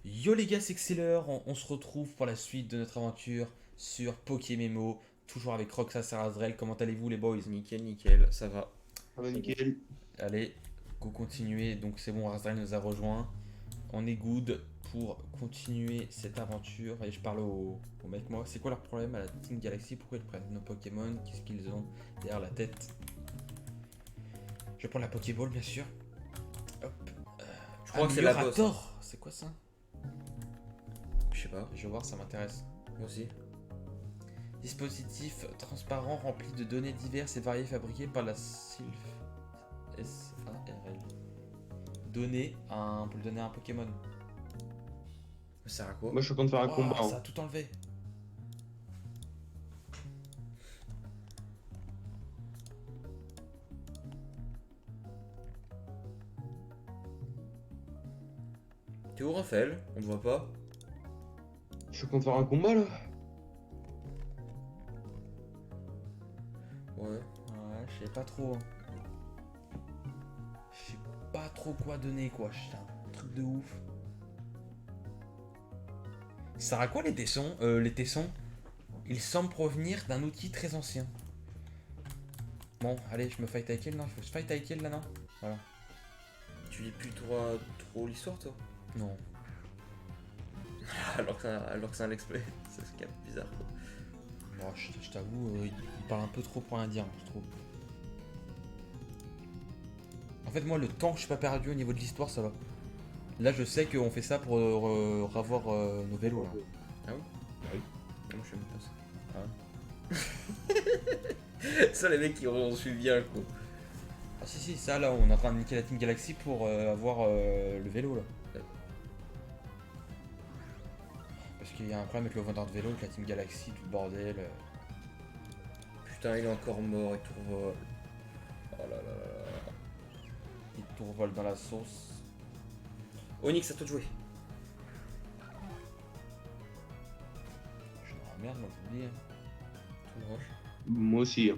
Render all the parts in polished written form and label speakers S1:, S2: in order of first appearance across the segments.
S1: Yo les gars, c'est Xeller, on se retrouve pour la suite de notre aventure sur Pokémemo, toujours avec Roxas et Azrael. Comment allez-vous les boys?
S2: Nickel, nickel, ça va.
S3: Ah bah
S2: C'est bon.
S3: nickel.
S1: Allez, go continuer, donc c'est bon, Azrael nous a rejoint. On est good pour continuer cette aventure. Et je parle au mec, moi, c'est quoi leur problème à la Team Galaxy? Pourquoi ils prennent nos Pokémon? Qu'est-ce qu'ils ont derrière la tête? Je prends la Pokéball bien sûr. Hop.
S2: Je crois que c'est la bosse. Hein.
S1: Améliorator, c'est quoi ça?
S2: Je sais pas,
S1: Je vais voir, ça m'intéresse.
S2: moi aussi.
S1: Dispositif transparent rempli de données diverses et variées fabriquées par la SILF. SARL. On peut le donner à un Pokémon.
S2: Ça sert à quoi?
S3: Moi je suis content de faire un
S1: Oh,
S3: combat.
S1: ça a
S3: Hein.
S1: tout enlevé.
S2: T'es où Raphaël? On te voit pas?
S3: Je suis content de faire un combat là.
S2: Ouais.
S1: Ouais, je sais pas trop. Je sais pas trop quoi donner quoi. C'est un truc de ouf. Ça sert à quoi les tessons? Les tessons, ils semblent provenir d'un outil très ancien. Bon, allez, je me fight avec elle, non? Il faut se fight avec elle là, non? Voilà.
S2: Tu lis plus trop l'histoire toi?
S1: Non.
S2: alors que c'est un let's play. C'est ce qui est bizarre quoi.
S1: Bon, je t'avoue, il parle un peu trop pour rien dire, je trouve. En fait, moi, le temps que je suis pas perdu au niveau de l'histoire, ça va. Là, je sais qu'on fait ça pour revoir nos vélos, là.
S2: Ah oui?
S3: Ah oui.
S2: Ah, moi je sais même pas ça. Ça les mecs qui ont suivi bien le coup.
S1: Ah si, si, ça, là, on est en train de niquer la Team Galaxy pour avoir le vélo, là. Parce qu'il y a un problème avec le vendeur de vélo, avec la Team Galaxy, tout le bordel.
S2: Putain il est encore mort et tout revole. Oh là là là là.
S1: Il tout revole dans la sauce.
S2: Onyx à toi de jouer.
S1: Je suis dans la merde, moi, je vous le dis.
S2: Tout roche.
S3: Moi aussi. Hein.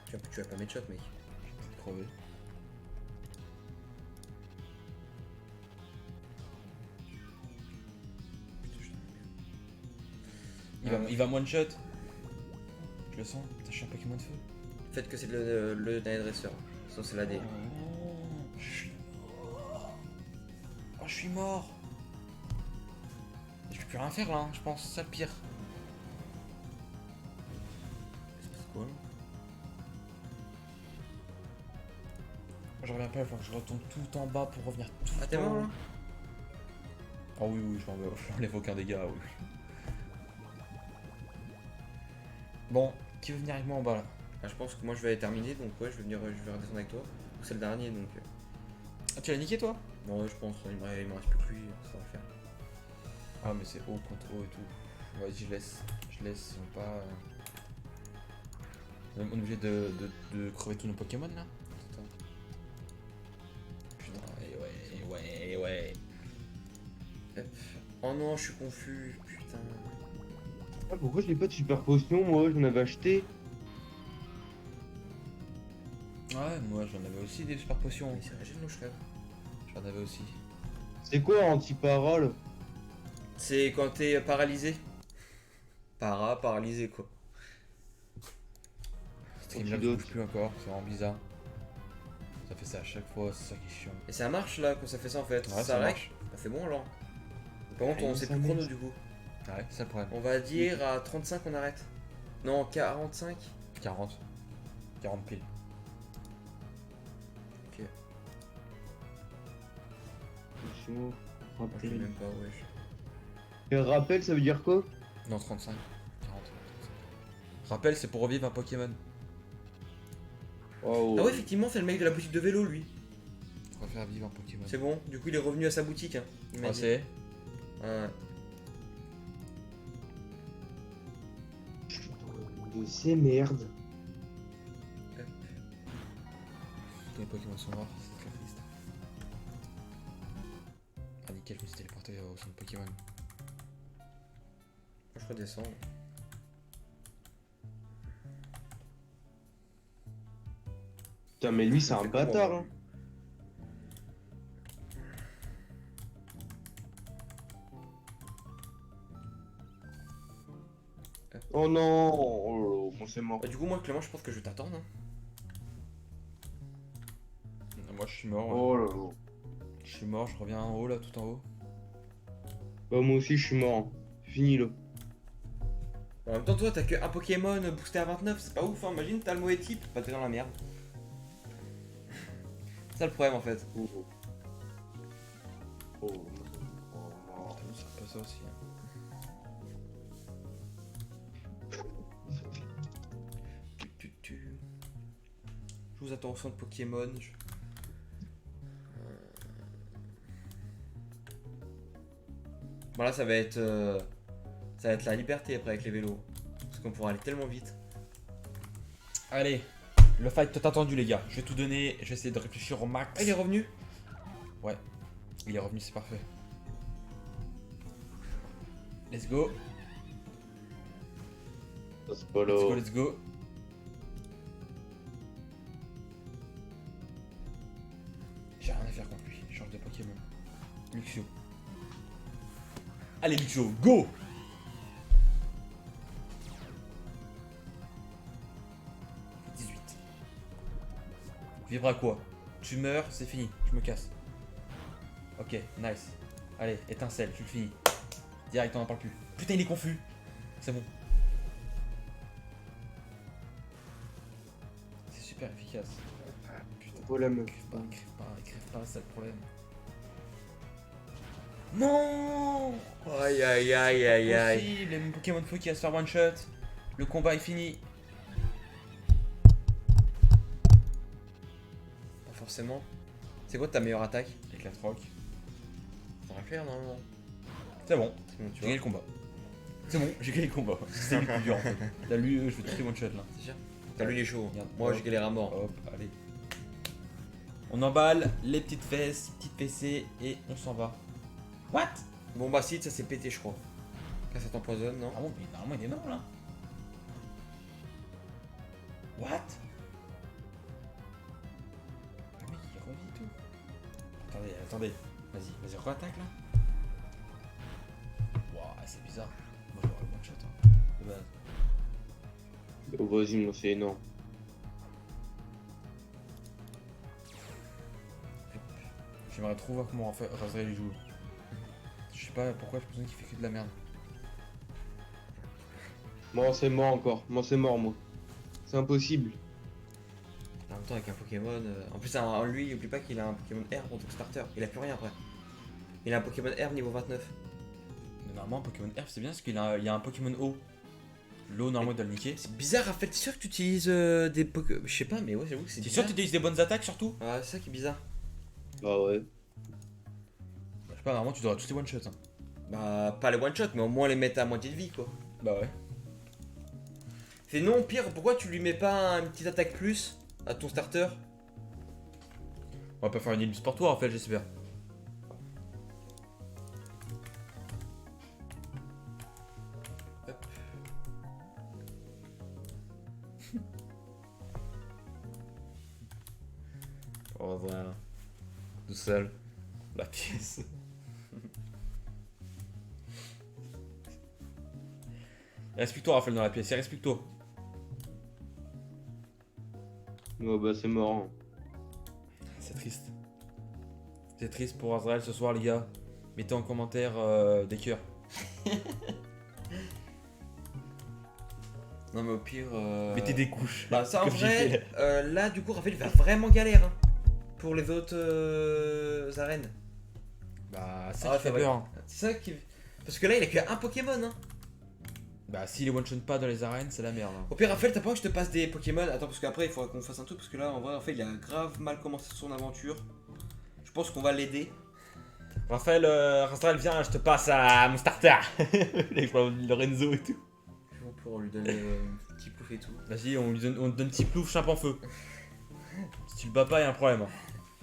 S2: Tu vas pas mettre shot mec.
S1: Je vais crever. Il va me one shot. Je le sens. Putain, je suis un Pokémon de feu.
S2: Faites que c'est le dernier dresseur. Sinon c'est la D.
S1: Oh, je suis mort. Oh, je suis mort. Je peux plus rien faire là, hein, je pense. C'est ça le pire.
S2: C'est quoi là?
S1: Je reviens pas, il faut que je retourne tout en bas pour revenir tout
S2: Ah t'es
S1: en
S2: mort
S1: haut.
S2: là?
S1: Ah oui, oui, je n'enlève aucun dégât, oui. Bon, qui veut venir avec moi en bas là?
S2: Ah, je pense que moi je vais terminer donc ouais je vais redescendre avec toi. C'est le dernier donc.
S1: Ah, tu l'as niqué toi?
S2: Non ouais, je pense il me reste plus que lui, ça va le faire.
S1: Ah, mais c'est haut contre haut et tout. Vas-y, je laisse. Je laisse, ils ont pas. On est obligé de crever tous nos Pokémon là?
S2: Attends.
S1: Putain, ouais.
S2: Hop. Oh non je suis confus, putain.
S3: Ah, pourquoi j'ai pas de super potion moi? J'en avais acheté.
S1: Ouais, moi j'en avais aussi des super potions.
S2: Mais c'est Régine Locherev.
S1: J'en avais aussi.
S3: C'est quoi anti-parole?
S2: C'est quand t'es paralysé. Paralysé quoi.
S1: Stream là, je bouge plus encore, c'est vraiment bizarre. Ça fait ça à chaque fois, c'est ça qui est chiant.
S2: Et ça marche là quand ça fait ça en fait.
S1: Ouais,
S2: ça
S1: marche.
S2: règle. Bah, c'est bon alors. Par contre on
S3: Ah,
S2: sait
S3: ça
S2: plus chrono
S3: marche.
S2: du coup.
S1: Ouais, c'est ça le problème.
S2: On va dire à 35 on arrête. Non 45.
S1: 40. 40 piles.
S2: Ok.
S3: Je
S2: Moi, je sais
S3: rappelle.
S2: même pas wesh.
S3: Et rappel ça veut dire quoi?
S1: Non, 35. 40. Rappel, c'est pour revivre un Pokémon.
S3: Oh.
S2: Ah ouais effectivement c'est le mec de la boutique de vélo lui.
S1: Pour refaire vivre un Pokémon.
S2: C'est bon, du coup il est revenu à sa boutique hein. Il m'a
S1: Ah,
S2: dit.
S1: c'est.
S2: Ouais.
S3: De ces merdes.
S1: Tous les Pokémon sont morts, c'est très triste. Ah, nickel, je me suis téléporté au centre Pokémon.
S2: Moi je redescends.
S3: Putain mais lui c'est un
S2: fait comment,
S3: bâtard
S2: moi
S3: hein. Oh non. Oh là, bon, c'est mort.
S2: Bah, du coup, moi, Clément, je pense que je vais t'attendre. Hein.
S1: Moi je suis mort.
S3: Oh là là.
S1: Je suis mort, je reviens en haut là, tout en haut.
S3: Bah, moi aussi, je suis mort. Fini là.
S2: En même temps, toi, t'as que un Pokémon boosté à 29, c'est pas ouf, hein. Imagine, t'as le mauvais type, bah t'es dans la merde. C'est ça le problème en fait.
S3: Oh. Oh.
S1: C'est pas ça aussi.
S2: Je vous attends au centre Pokémon. Bon là ça va être la liberté après avec les vélos. Parce qu'on pourra aller tellement vite.
S1: Allez, le fight tout attendu les gars. Je vais tout donner, je vais essayer de réfléchir au max.
S2: Ah il est revenu.
S1: Ouais, il est revenu, c'est parfait. Let's go,
S3: Ça, c'est pas là.
S1: let's go, let's go. J'ai rien à faire contre lui, change de Pokémon. Luxio. Allez Luxio, go! Vivre à quoi? Tu meurs, c'est fini, je me casse. Ok, nice. Allez, étincelle, tu le finis. Direct, on en parle plus. Putain, il est confus. C'est bon. C'est super efficace. Putain,
S3: Oh la meuf.
S1: crève pas, c'est le problème. Non!
S2: Aïe aïe aïe aïe aïe.
S1: Impossible, les Pokémon Feu qui va se faire one shot. Le combat est fini.
S2: Pas forcément. C'est quoi ta meilleure attaque?
S1: Éclat rock.
S2: Ça va faire normalement.
S1: C'est bon,
S2: C'est bon, tu
S1: j'ai
S2: vois.
S1: gagné le combat. C'est bon, j'ai gagné le combat. C'est le plus dur en fait. Là, lui, je vais tous les one shot là.
S2: C'est sûr. T'as lui il est chaud.
S1: Regarde.
S2: Moi j'ai galéré à mort.
S1: Hop, allez. On emballe les petites fesses, petites fessées et on s'en va. What?
S2: Bon bah si ça s'est pété je crois. Là ça t'empoisonne non?
S1: Ah bon, mais normalement il est mort là. What? Le mec il revit tout. Attendez. Vas-y, re-attaque là. Wouah, c'est bizarre. Moi j'aurais le one shot hein, de base.
S3: Oh, vas-y, moi, c'est énorme.
S1: J'aimerais trop voir comment Razrael il joue. Je sais pas pourquoi j'ai l'impression qu'il fait que de la merde.
S3: Moi, c'est mort encore. Moi, c'est mort, moi. C'est impossible.
S2: En même temps avec un Pokémon. En plus lui oublie pas qu'il a un Pokémon R en tant que starter. Il a plus rien après. Il a un Pokémon R niveau 29.
S1: Mais normalement Pokémon F c'est bien parce qu'il y a un Pokémon O. L'eau normalement il doit le niquer.
S2: C'est bizarre Raphaël, t'es sûr que tu utilises des Pokémon. Je sais pas mais ouais j'avoue que c'est
S1: T'es
S2: bizarre.
S1: sûr que tu utilises des bonnes attaques surtout?
S2: Ouais c'est ça qui est bizarre.
S3: Ah ouais.
S1: Je sais pas, normalement tu devrais tous les one shot. Hein.
S2: Bah pas les one shot mais au moins les mettre à moitié de vie quoi.
S1: Bah ouais.
S2: C'est non pire pourquoi tu lui mets pas une petite attaque plus à ton starter?
S1: On va pas faire une ellipse pour toi en fait, j'espère.
S2: Hop.
S1: Au revoir. Tout seul. La pièce. Respecte-toi Raphaël dans la pièce, respecte-toi.
S3: Ouais, bah, c'est mort. Hein.
S1: C'est triste. C'est triste pour Azrael ce soir les gars. Mettez en commentaire des cœurs.
S2: Non mais au pire.
S1: Mettez des couches.
S2: Bah ça en
S1: Comme j'ai fait
S2: vrai, là du coup Raphaël il va vraiment galère hein, pour les autres arènes.
S1: Bah ça
S2: Ah,
S1: qui fait
S2: ça va.
S1: peur. Hein.
S2: C'est ça qui. Parce que là il a qu'un Pokémon hein.
S1: Bah s'il les one shot pas dans les arènes c'est la merde. Hein.
S2: Au pire Raphaël t'as pas envie que je te passe des Pokémon? Attends parce qu'après il faudra qu'on fasse un truc parce que là en vrai Raphaël il a grave mal commencé son aventure. Je pense qu'on va l'aider.
S1: Raphaël, Razrael viens, je te passe à mon starter. Avec Lorenzo et tout.
S2: Pour lui donner un petit pouf et tout.
S1: Vas-y, on te donne petit plouf, chape en feu. Si tu le bats pas, y'a un problème. Hein.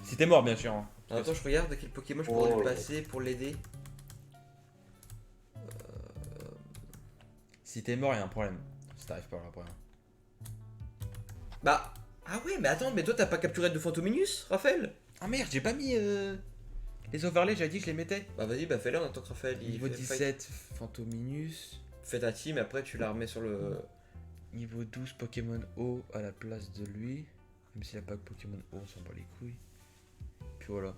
S1: Si t'es mort, bien sûr. Hein.
S2: Attends, je regarde quel Pokémon je pourrais lui passer pour l'aider.
S1: Si t'es mort, y'a un problème. Si t'arrives pas là après.
S2: Bah. Ah ouais, mais attends, mais toi t'as pas capturé de Fantominus, Raphaël?
S1: Ah merde, j'ai pas mis les overlays, j'avais dit que je les mettais.
S2: Bah vas-y, bah fais-le en tant que Raphaël. Il
S1: Niveau
S2: fait le fight.
S1: 17, Fantominus.
S2: fais ta team et après tu la remets sur le.
S1: Niveau 12 Pokémon O à la place de lui. Même s'il a pas que Pokémon O, on s'en bat les couilles. Puis voilà.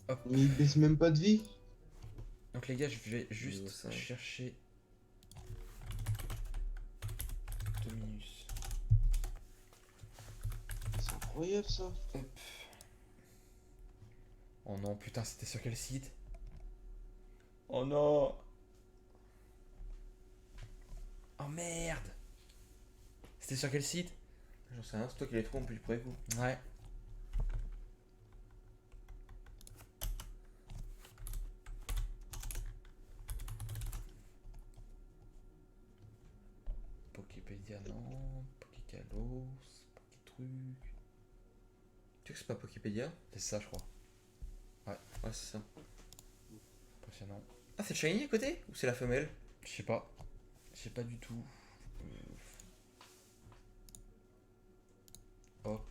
S1: Hop.
S3: Mais il baisse même pas de vie.
S1: Donc les gars, je vais juste
S2: Niveau 5.
S1: chercher Dominus.
S3: C'est incroyable ça.
S1: Oh non, putain, c'était sur quel site? Oh non. Oh merde. C'était sur quel site?
S2: J'en sais rien, c'est toi qui l'as trouvé en plus du premier coup.
S1: Ouais. Poképédia, non. Pokécalos, Pokétruc.
S2: Tu sais que c'est pas Poképédia?
S1: C'est ça, je crois.
S2: Ouais, c'est ça.
S1: Impressionnant.
S2: Ah, c'est Shiny à côté? Ou c'est la femelle?
S1: Je sais pas. Je sais pas du tout. Hop,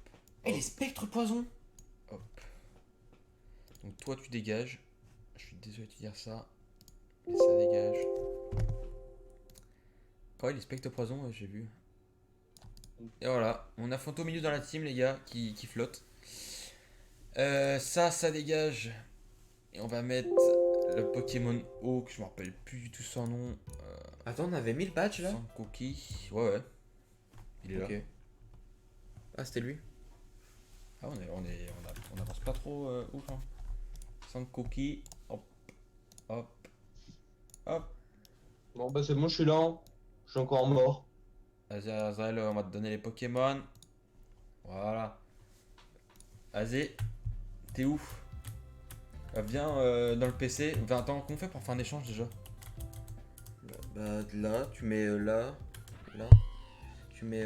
S2: Eh, les spectres poison!
S1: hop. Donc toi, tu dégages. Je suis désolé de te dire ça. Mais ça dégage. Ouais, les spectres poison, ouais, j'ai vu. Et voilà, on a Phantom milieu dans la team, les gars, qui flotte. Ça dégage. Et on va mettre le Pokémon O, que je me rappelle plus du tout son nom.
S2: Attends, on avait 1000 badges là?
S1: Sans Cookie. Ouais, ouais. Il est là.
S2: Ok. Ah, c'était lui?
S1: Ah, on avance pas trop ouf. Hein. Sans Cookie. Hop. Hop. Hop.
S3: Bon bah c'est bon, je suis là. Hein. Je suis encore mort.
S1: Vas-y, Azazel, on va te donner les Pokémon. Voilà. Vas-y. T'es ouf. Viens dans le PC. Enfin, attends, qu'on fait pour faire un échange déjà?
S2: Bah, là, tu mets là. Là. Tu mets.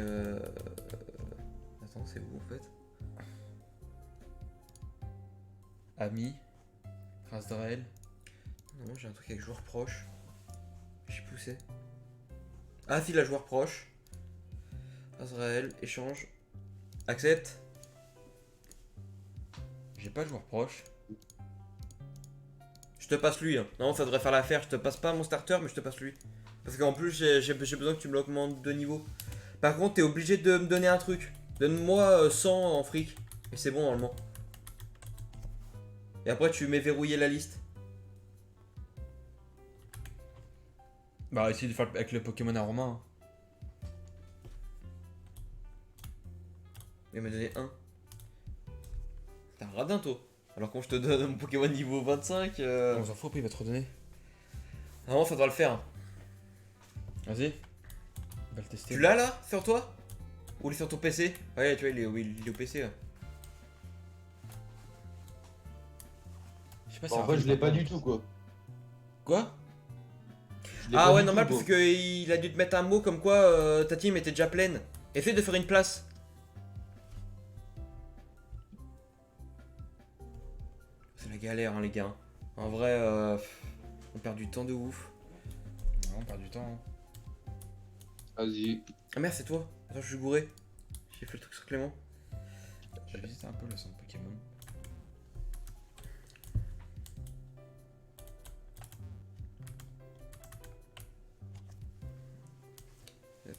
S2: Attends, c'est où en fait?
S1: Ami. Rasdrael.
S2: Non, j'ai un truc avec joueur proche. J'ai poussé. Ah, si, la joueur proche. Azrael, échange. Accepte.
S1: J'ai pas de joueur proche.
S2: Je te passe lui. Hein. Non, ça devrait faire l'affaire. Je te passe pas mon starter, mais je te passe lui. Parce qu'en plus, j'ai besoin que tu me l'augmentes de niveau. Par contre, t'es obligé de me donner un truc. Donne-moi 100 en fric. Et c'est bon, normalement. Et après, tu mets verrouiller la liste.
S1: Bah, essaye de faire avec le Pokémon à Romain.
S2: Il m'a donné 1. T'es un radin, toi. Alors quand je te donne mon Pokémon niveau 25,
S1: On s'en fout, après il va te redonner.
S2: normalement, ça doit le faire.
S1: Vas-y. On va le tester.
S2: Tu l'as là, sur toi? Ou il est sur ton PC? Ouais, tu vois, il est au PC. Là.
S1: Je sais pas
S3: Bon, en vrai, je l'ai pas du tout quoi.
S1: Quoi?
S3: Je l'ai
S2: Ah
S3: pas
S2: ouais,
S3: du
S2: normal,
S3: tout,
S2: parce
S3: quoi.
S2: qu'il a dû te mettre un mot comme quoi ta team était déjà pleine. Essaye de faire une place. C'est la galère, hein, les gars. En vrai, on perd du temps de ouf.
S1: Non, on perd du temps.
S3: Vas-y.
S2: Ah merde, c'est toi. Attends, je suis gouré. J'ai fait le truc sur Clément.
S1: J'ai visité un peu le centre Pokémon.
S2: Hop.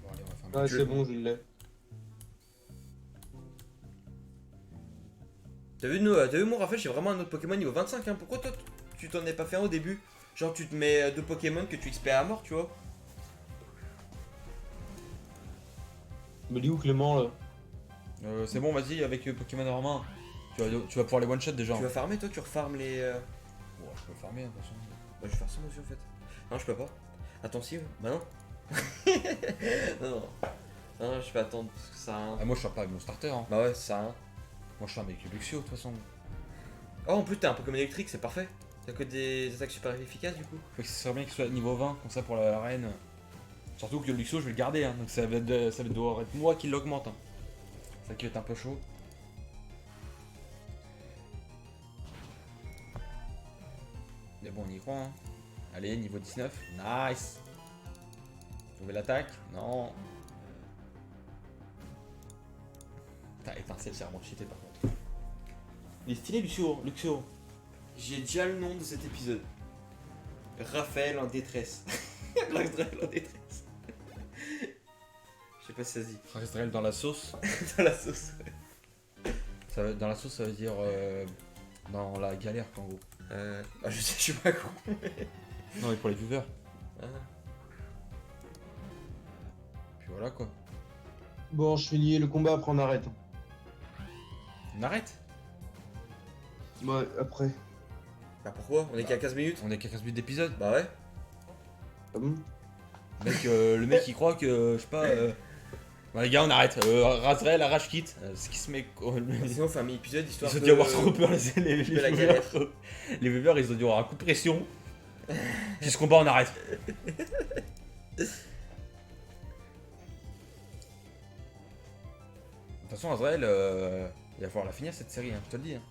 S1: Bon, allez, on va faire un
S3: Ouais,
S1: petit
S3: c'est bon, je l'ai.
S2: T'as vu moi, Raphaël, j'ai vraiment un autre Pokémon niveau 25. Hein. Pourquoi toi, tu t'en es pas fait un au début? Genre, tu te mets deux Pokémon que tu XP à mort, tu vois.
S3: Mais il est où Clément là?
S1: C'est bon, vas-y, avec Pokémon en main. Tu vas pouvoir les one-shot déjà.
S2: Tu vas farmer, toi, tu refarmes les.
S1: Bon, je peux farmer, de toute façon.
S2: Bah, je vais faire ça moi aussi en fait. Non, je peux pas. Attends, si, bah non. non, non. Non, je vais attendre parce que ça a un.
S1: Ah, moi, je suis pas avec mon starter. Hein.
S2: Bah ouais, ça a un.
S1: Moi, je suis avec Luxio, de toute façon.
S2: Oh, en plus, t'as un Pokémon électrique, c'est parfait. T'as que des attaques super efficaces du coup.
S1: Faut que ce serait bien qu'il soit niveau 20, comme ça pour l'arène. Surtout que le Luxio, je vais le garder, hein, donc ça va devoir être moi qui l'augmente. Hein. Ça qui va être un peu chaud. Mais bon, on y croit. Hein. Allez, niveau 19. Nice. Nouvelle attaque. Non. Putain, étincelle, c'est vraiment cheaté par contre. Il est stylé, Luxio.
S2: J'ai déjà le nom de cet épisode. Raphaël en détresse. Raphaël en détresse. Je sais pas si ça se dit.
S1: Razrael dans la sauce.
S2: Dans la sauce.
S1: Dans la sauce, ça veut dire dans la galère, en gros.
S2: Je sais, je suis pas con.
S1: Non, mais pour les viewers.
S2: Ah.
S1: Puis voilà quoi.
S3: Bon, je finis le combat, après on arrête.
S1: On arrête.
S3: Ouais, après.
S2: Bah pourquoi? On est qu'à 15 minutes?
S1: On est qu'à 15 minutes d'épisode.
S2: Bah ouais.
S3: Ah bon?
S1: Mec, le mec il croit que, je sais pas. Bon, les gars, on arrête. Razrael arrache kit. Ce qui se met.
S2: Sinon on fait un mini-épisode
S1: Ils
S2: histoire
S1: ont
S2: de...
S1: dû avoir trop peur, les
S2: de la
S1: viewers.
S2: galère.
S1: Les viewers, ils ont dû avoir un coup de pression. Puis ce combat, on arrête. De toute façon, Azrael, il va falloir la finir cette série, hein, je te le dis. Hein.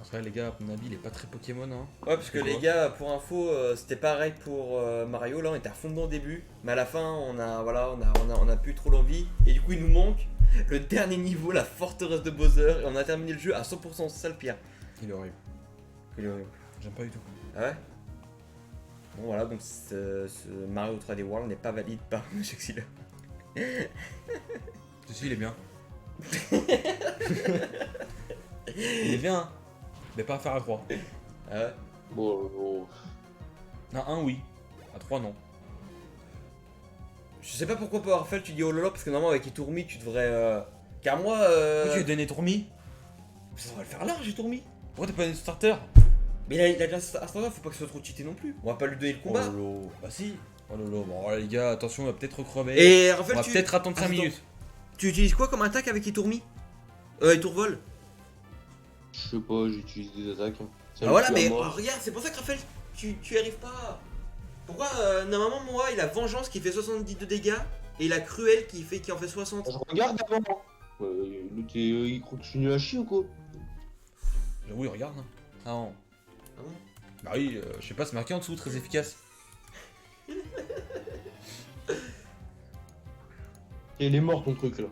S1: Azrael, les gars, à mon avis, il est pas très Pokémon. Hein.
S2: Ouais, parce que les gars, pour info, c'était pareil pour Mario. Là, on était à fond dedans au début, mais à la fin, on a plus trop l'envie. Et du coup, il nous manque le dernier niveau, la forteresse de Bowser. Et on a terminé le jeu à 100%, c'est ça le pire.
S1: Il est horrible. J'aime pas du tout.
S2: Ah ouais. Bon, voilà, donc ce Mario 3D World n'est pas valide par Monsieur Xila.
S1: Si, il est bien. Il est bien, hein. Mais pas à faire à 3.
S2: Ah ouais.
S3: Bon.
S1: À 1, oui. À 3, non.
S2: Je sais pas pourquoi Powerfell tu dis oh lolo, parce que normalement avec Itourmi tu devrais. Car moi.
S1: Pourquoi tu lui as donné Tourmi?
S2: Ça va le faire large, Itourmi.
S1: Pourquoi t'as pas donné starter?
S2: Mais il a déjà un standard, faut pas que ce soit trop cheaté non plus. On va pas lui donner le combat.
S1: Oh lolo. Bah si. Oh lolo. Bon, les gars, attention, on va peut-être recrever.
S2: Et
S1: on
S2: Raphaël,
S1: va peut-être attendre 5
S2: Attends.
S1: minutes.
S2: Tu utilises quoi comme attaque avec Itourmi Itourvol.
S3: Je sais pas, j'utilise des attaques. Hein. Ça
S2: Ah voilà,
S3: me fait
S2: mais
S3: à moi.
S2: regarde, c'est pour ça que Raphaël, tu y arrives pas. Pourquoi normalement, moi, il a Vengeance qui fait 70 de dégâts et il a Cruel qui en fait 60.
S3: Je regarde avant. L'autre, il continue à chier ou quoi?
S1: Oui, regarde. Hein. Ah non.
S2: Ah bon.
S1: Bah oui, je sais pas, c'est marqué en dessous, très efficace.
S3: Et il est mort ton truc là.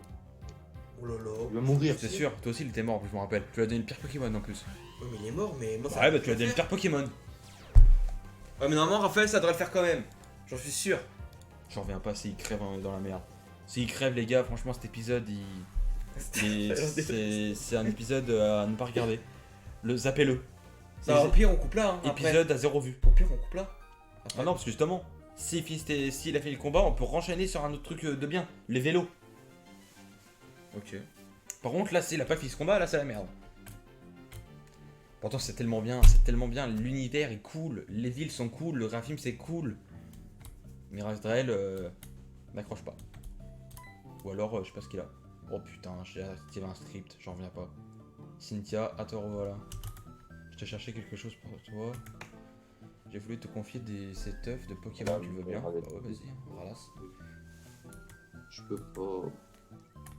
S2: Oh là là.
S3: Il va mourir.
S1: C'est sûr, toi aussi il était mort, je me rappelle. Tu lui as donné le pire Pokémon en plus.
S2: Ouais, mais il est mort, mais moi ça.
S1: Ouais, bah tu lui as donné le pire Pokémon.
S2: Ouais, mais normalement, Raphaël, ça devrait le faire quand même. J'en suis sûr.
S1: J'en reviens pas s'il crève dans la merde. S'il crève, les gars, franchement, cet épisode, c'est un épisode à ne pas regarder. Zappez-le.
S2: Bah, au pire, on coupe là. Hein, après.
S1: Épisode à 0 vue.
S2: Au pire, on coupe là. Après.
S1: Ah non, parce que justement, s'il a fini le combat, on peut renchaîner sur un autre truc de bien. Les vélos.
S2: Ok.
S1: Par contre, là, s'il a pas fini ce combat, là, c'est la merde. Pourtant, c'est tellement bien. L'univers est cool. Les villes sont cool. Le graphisme, c'est cool. Mais Razrael n'accroche pas. Ou alors, je sais pas ce qu'il a. Oh putain, j'ai activé un script, j'en reviens pas. Cynthia, à te revoilà. Je t'ai cherché quelque chose pour toi. J'ai voulu te confier cette œuf de Pokémon, tu veux bien? Bah ouais, vas-y, ralasse.
S3: Je peux pas.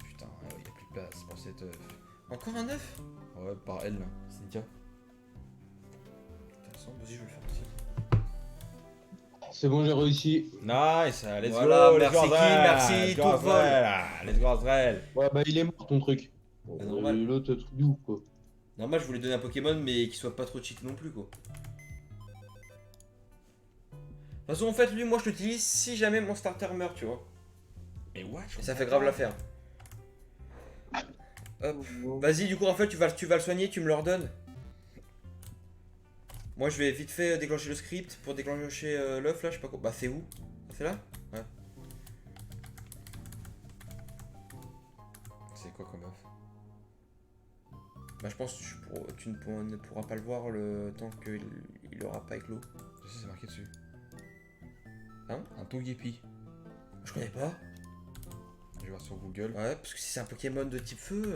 S1: Putain, y a plus de place pour cette œuf.
S2: Encore un œuf.
S1: Ouais, par elle, là. Cynthia.
S2: Intéressant, vas-y, je vais le faire aussi.
S3: C'est bon, j'ai réussi.
S1: Nice, let's
S2: Voilà,
S1: go,
S2: merci
S1: let's go,
S2: Kim,
S1: Azrael,
S2: merci,
S1: let's go,
S2: tout
S1: Azrael, let's go, Azrael.
S3: Ouais, bah il est mort ton truc.
S2: C'est normal.
S3: L'autre truc du ouf quoi.
S2: Normal, je voulais donner un Pokémon, mais qu'il soit pas trop cheat non plus, quoi. De toute façon, en fait, lui, moi, je l'utilise si jamais mon starter meurt, tu vois.
S1: Mais what?
S2: Et ça fait grave l'affaire. Hop. Vas-y, du coup, en fait, tu vas le soigner, tu me le redonnes. Moi, je vais vite fait déclencher le script pour déclencher l'œuf, là, je sais pas quoi. Bah, c'est où? C'est là? Ouais.
S1: C'est quoi comme œuf?
S2: Bah, je pense que tu ne pourras pas le voir le temps qu'il aura pas éclos.
S1: Je sais, c'est marqué dessus.
S2: Hein?
S1: Un Togepi.
S2: Je connais pas.
S1: Je vais voir sur Google.
S2: Ouais, parce que si c'est un Pokémon de type feu.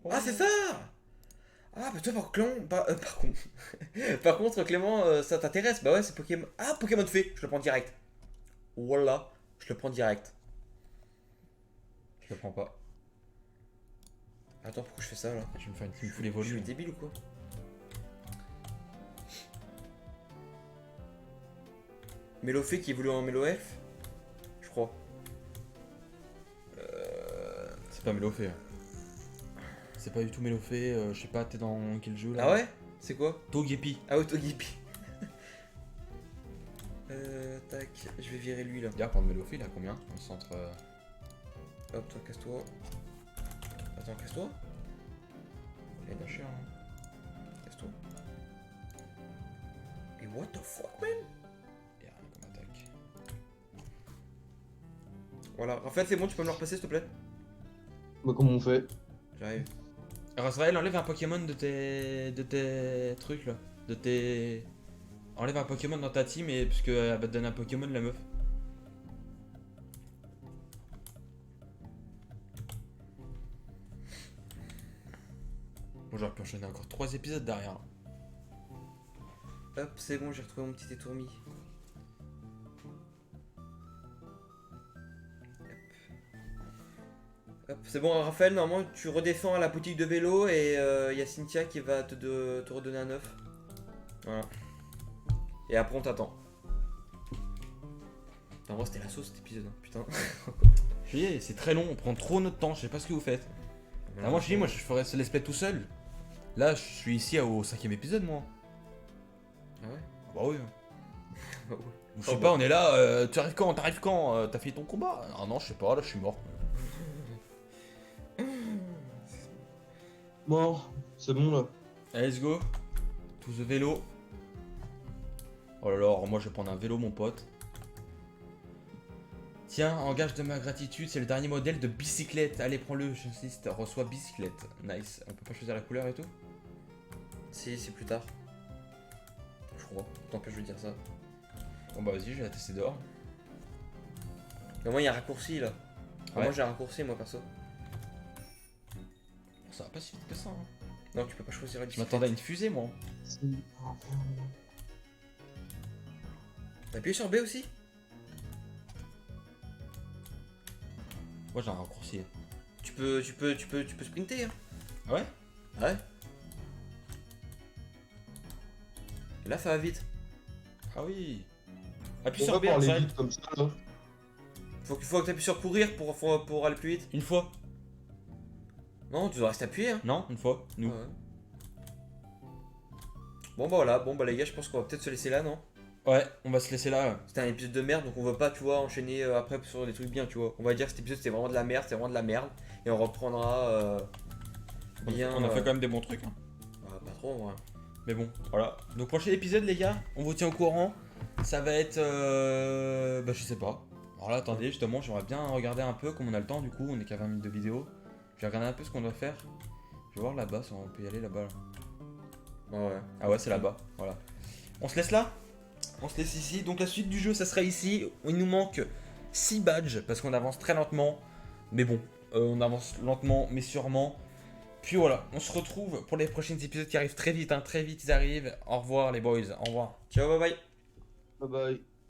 S1: Oh.
S2: Ah, c'est ça! Ah, bah toi, par contre. Par contre, Clément, ça t'intéresse? Bah ouais, c'est Pokémon. Ah, Pokémon fée, je le prends direct. Voilà, je le prends direct.
S1: Je le prends pas.
S2: Attends, pourquoi je fais ça là?
S1: Je vais me faire une team full
S2: Je
S1: évolue.
S2: suis débile ou quoi? Mélofée qui évolue en Mélo Elf? Je crois.
S1: c'est pas Mélofé. Hein. C'est pas du tout Mélofé, je sais pas, t'es dans quel jeu là?
S2: Ah ouais? C'est quoi?
S1: Togepi.
S2: Ah, Autogipi. Tac, je vais virer lui là.
S1: Regarde, prendre Mélofé, il a combien? Dans le centre.
S2: Hop, toi, casse-toi. Attends, casse-toi. Il est cher, hein. Casse-toi. Et what the fuck, man?
S1: Il y a rien comme attaque.
S2: Voilà, Raphaël, c'est bon, tu peux me le repasser s'il te plaît?
S3: Bah, comment on fait?
S2: J'arrive.
S1: Razrael, enlève un Pokémon de tes trucs là. De tes. Enlève un Pokémon dans ta team et parce qu'elle va te donner un Pokémon la meuf. Bon, j'aurais pu enchaîner encore 3 épisodes derrière.
S2: Hop, c'est bon, j'ai retrouvé mon petit étourmi. Hop, c'est bon, Raphaël, normalement tu redescends à la boutique de vélo et il y a Cynthia qui va te redonner un œuf. Voilà. Et après on t'attend. En vrai c'était la sauce cet épisode, hein, putain.
S1: Je dis, c'est très long, on prend trop notre temps, je sais pas ce que vous faites. Ah, moi je dis, moi je ferais ce let's play tout seul. Là je suis ici au 5ème épisode moi.
S2: Ah ouais?
S1: Ah bah oui.
S2: Ah ouais.
S1: Je sais
S2: Oh
S1: pas,
S2: bah.
S1: on est là, tu arrives quand? T'arrives quand? T'as fait ton combat? Ah non, je sais pas, là je suis mort.
S3: Mort, c'est bon là.
S1: Allez, let's go. To the vélo. Oh là là, moi je vais prendre un vélo, mon pote. Tiens, en gage de ma gratitude, c'est le dernier modèle de bicyclette. Allez, prends-le, j'insiste. Reçois bicyclette. Nice. On peut pas choisir la couleur et tout?
S2: Si, c'est plus tard. Je crois, tant que je veux dire ça.
S1: Bon bah vas-y, je vais la tester dehors.
S2: Mais moi il y a un raccourci là.
S1: Ouais.
S2: Moi j'ai un raccourci moi perso.
S1: Ça va pas si vite que ça. Hein.
S2: Non, tu peux pas choisir la
S1: Je
S2: bicyclette.
S1: m'attendais à une fusée, moi.
S2: T'as appuyé sur B aussi?
S1: Moi j'ai un raccourci.
S2: Tu peux sprinter hein.
S1: Ah ouais?
S2: Ouais. Et là ça va vite.
S1: Ah oui. Appuie
S3: On
S1: sur
S3: va
S1: B,
S3: parler
S1: Raphaël.
S3: vite comme ça là.
S2: Faut que t'appuies sur courir pour aller plus vite.
S1: Une fois.
S2: Non, tu dois rester appuyé hein.
S1: Non, une fois. Nous.
S2: Ouais. Bon bah voilà, bon bah les gars, je pense qu'on va peut-être se laisser là, non?
S1: Ouais, on va se laisser là.
S2: C'était un épisode de merde, donc on va pas, tu vois, enchaîner après sur des trucs bien, tu vois. On va dire que cet épisode c'était vraiment de la merde, c'était vraiment de la merde. Et on reprendra bien.
S1: On a fait quand même des bons trucs. Hein.
S2: Pas trop, ouais.
S1: Mais bon, voilà. Donc prochain épisode, les gars, on vous tient au courant. Ça va être... Bah je sais pas. Alors là, attendez, justement, j'aimerais bien regarder un peu, comme on a le temps, du coup, on est qu'à 20 minutes de vidéo. Je vais regarder un peu ce qu'on doit faire. Je vais voir là-bas, si on peut y aller là-bas. Là.
S2: Ouais.
S1: Ah ouais, c'est là-bas, voilà. On se laisse là? On se laisse ici. Donc la suite du jeu, ça sera ici. Il nous manque 6 badges, parce qu'on avance très lentement. Mais bon, on avance lentement, mais sûrement. Puis voilà, on se retrouve pour les prochains épisodes qui arrivent très vite, hein. Très vite ils arrivent. Au revoir les boys, au revoir.
S2: Ciao, bye bye.
S3: Bye bye.